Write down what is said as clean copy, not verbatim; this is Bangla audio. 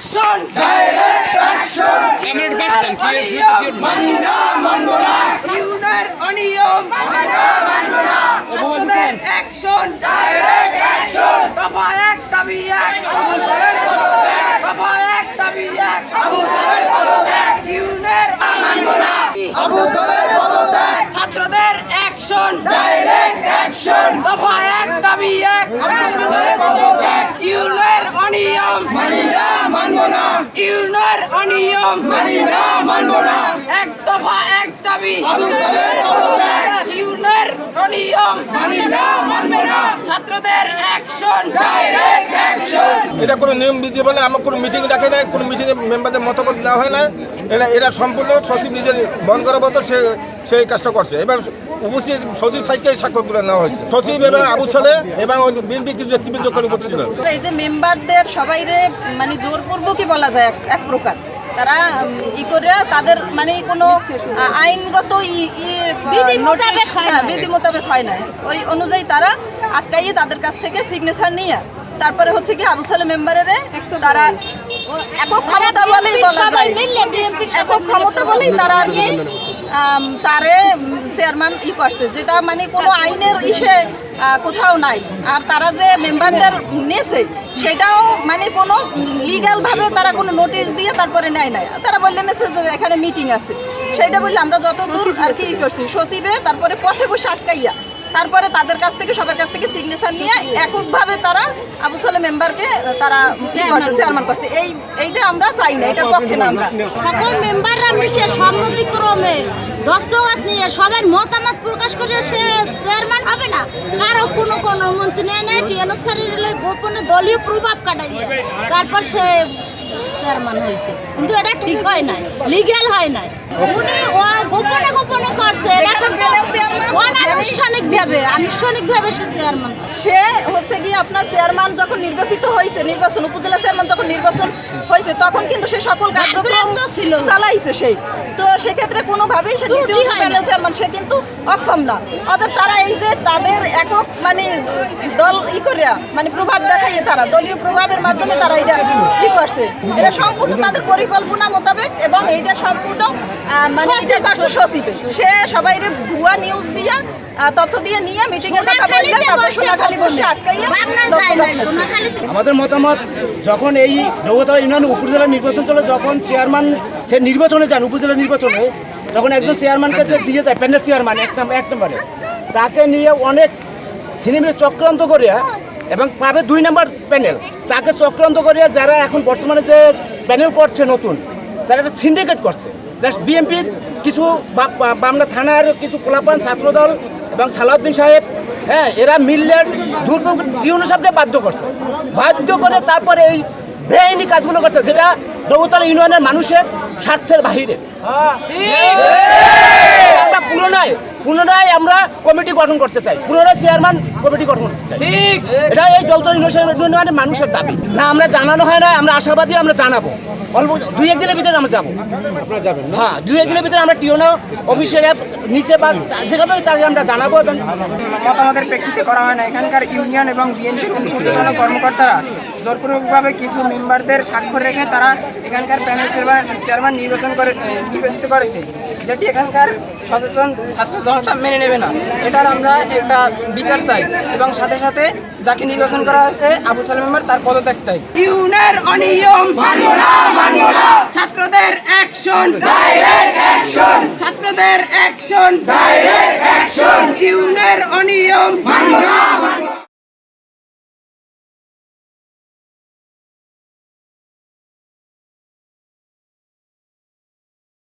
অ্যাকশন ডাইরেক্ট অ্যাকশন মানি না মানব না ইউনের অনিয়ম ছাত্রদের অ্যাকশন ডাইরেক্ট অ্যাকশন দফা এক দাবি এক দফা এক দাবি এক ইউনের মানব না আবু সালের পদত্যাগ ছাত্রদের অ্যাকশন ডাইরেক্ট অ্যাকশন দফা এক দাবি এক আবু সালের পদত্যাগ ইউনের অনিয়ম মানি না মানব না ইউনের অনিয়ম মানি না মানব না এক দফা এক দাবি আবু সালের পদত্যাগ ইউনের অনিয়ম মানি না মানব না ছাত্রদের অ্যাকশন ডাইরেক্ট অ্যাকশন এটা কোনো নিয়ম বিধি বলে আমার কোনো মিটিং রাখে নাই, কোনো মিটিংয়ে মেম্বারদের মতামত দেওয়া হয় না। এরা সম্পূর্ণ সচিব নিজের মন করার মতো সেই কাজটা করছে। এবার উপস্থিত সচিব সাইকে স্বাক্ষরগুলো নেওয়া হয়েছে। সচিব এবং আবু সালে এবং বিএনপি কিছু নেতৃবৃন্দ করে করছিল। এই যে মেম্বারদের সবাইরে মানে জোরপূর্বকই বলা যায় এক প্রকার, তারা ই করে তাদের মানে কোনো আইনগত বিধি মোতাবেক হয় না, ওই অনুযায়ী তারা আটকাইয়ে তাদের কাছ থেকে সিগনেচার নিয়ে তারপরে হচ্ছে কি আবু সালে মেম্বারের তারা একক ক্ষমতা বলেই বলা যায়, একক ক্ষমতা বলেই তারা আর কি তারে চেয়ারম্যান ই করছে, যেটা মানে কোনো আইনের ইসে কোথাও নাই। আর তারা যে মেম্বারদের নিয়েছে সেটাও মানে কোনো লিগ্যালভাবে তারা কোনো নোটিশ দিয়ে তারপরে নেয় নাই, তারা বললেন যে এখানে মিটিং আছে, সেটা বললে আমরা যতদূর আর কি করছি সচিবে তারপরে পথে বসে আটকাইয়া তারপরে তাদের কাছ থেকে সবার কাছ থেকে সিগনেচার নিয়ে এককভাবে তারা আবু সালে মেম্বারকে তারা চেয়ারম্যান করছে। এইটা আমরা চাই না, এটার পক্ষে না আমরা। সকল মেম্বাররা মিশে সম্মতিক্রমে দস্তখত নিয়ে সবার মতামত প্রকাশ করে সে চেয়ারম্যান হবে না, কারো কোনো মন্ত্রী নেয় টিএনও স্যারের গোপনে দলীয় প্রভাব কাটাইয়ে তারপর সে চেয়ারম্যান হয়েছে, কিন্তু এটা ঠিক হয় নাই, লিগ্যাল হয় নাই। উনি গোপনে গোপনে করছে, আনুষ্ঠানিকভাবে সে চেয়ারম্যান। সে হচ্ছে কি আপনার চেয়ারম্যান যখন নির্বাচিত হয়েছে, উপজেলা চেয়ারম্যান যখন নির্বাচন হয়েছে তখন কিন্তু সে সকল কার্যক্রম ছিল চালাইছে সেই, তো সেক্ষেত্রে কোনোভাবেই সে প্যানেল চেয়ারম্যান সে কিন্তু অক্ষম না। অর্থাৎ তারা এই যে তাদের একক মানে দল ই করিয়া মানে প্রভাব দেখাইয়ে তারা দলীয় প্রভাবের মাধ্যমে তারা এটা ই করছে, এটা সম্পূর্ণ তাদের পরিকল্পনা মোতাবেক এবং এইটা সম্পূর্ণ মানে সচিবে সে সবাইরে ভুয়া নিউজ দিয়া তথ্য দিয়ে নিয়ে মিটিং এর কথা বললে তারপর সোনাখালী বসে আটকাইয়া আমাদের মতামত, যখন এই নবতলা ইউনিয়ন উপজেলা নির্বাচন চলে, যখন চেয়ারম্যান সে নির্বাচনে যান উপজেলা নির্বাচনে, তখন একজন চেয়ারম্যানকে যে দিয়ে যায় প্যানেল চেয়ারম্যান এক নম্বরে, তাকে নিয়ে অনেক সিনেমির চক্রান্ত করিয়া এবং পাবে 2 নম্বর প্যানেল, তাকে চক্রান্ত করিয়া যারা এখন বর্তমানে যে প্যানেল করছে নতুন, তারা একটা সিন্ডিকেট করছে। জাস্ট বিএনপির কিছু বামনা থানার কিছু পোলাপান ছাত্রদল এবং সালাউদ্দিন সাহেব, হ্যাঁ, এরা মিললে টিউনো সাহেবকে বাধ্য করে তারপরে এই বেআইনি কাজগুলো করছে, যেটা নবতলা ইউনিয়নের মানুষের স্বার্থের বাহিরে। আমরা পুনরায় আমরা কমিটি গঠন করতে চাই, পুনরায় চেয়ারম্যান কমিটি গঠন করতে চাই। এটা এই নবতলা ইউনিয়নের মানুষের দাবি না, আমরা জানানো হয় না, আমরা আশাবাদী, আমরা জানাবো অল্প 2-1 দিনের ভিতরে আমরা যাবো। হ্যাঁ, 2-1 দিনের ভিতরে আমরা টিওনো অফিসের নিচে বা যেখানে তাকে আমরা জানাবো। এবং মতামতের প্রেক্ষিতে করা হয় না, এখানকার ইউনিয়ন এবং বিএনপির ঊর্ধ্বতন কর্মকর্তারা জোরপূর্বকভাবে কিছু মেম্বারদের স্বাক্ষর রেখে তারা এখানকার প্যানেল চেয়ারম্যান নির্বাচিত করেছে, যেটি এখানকার সচেতন ছাত্র জনতা মেনে নেবে না। এটার আমরা একটা বিচার চাই এবং সাথে সাথে যাকে নির্বাচন করা হয়েছে আবু সালে মেম্বার তার পদত্যাগ চাই। ইউনের অনিয়ম ছাত্রদের অ্যাকশন ছাত্রদের অ্যাকশন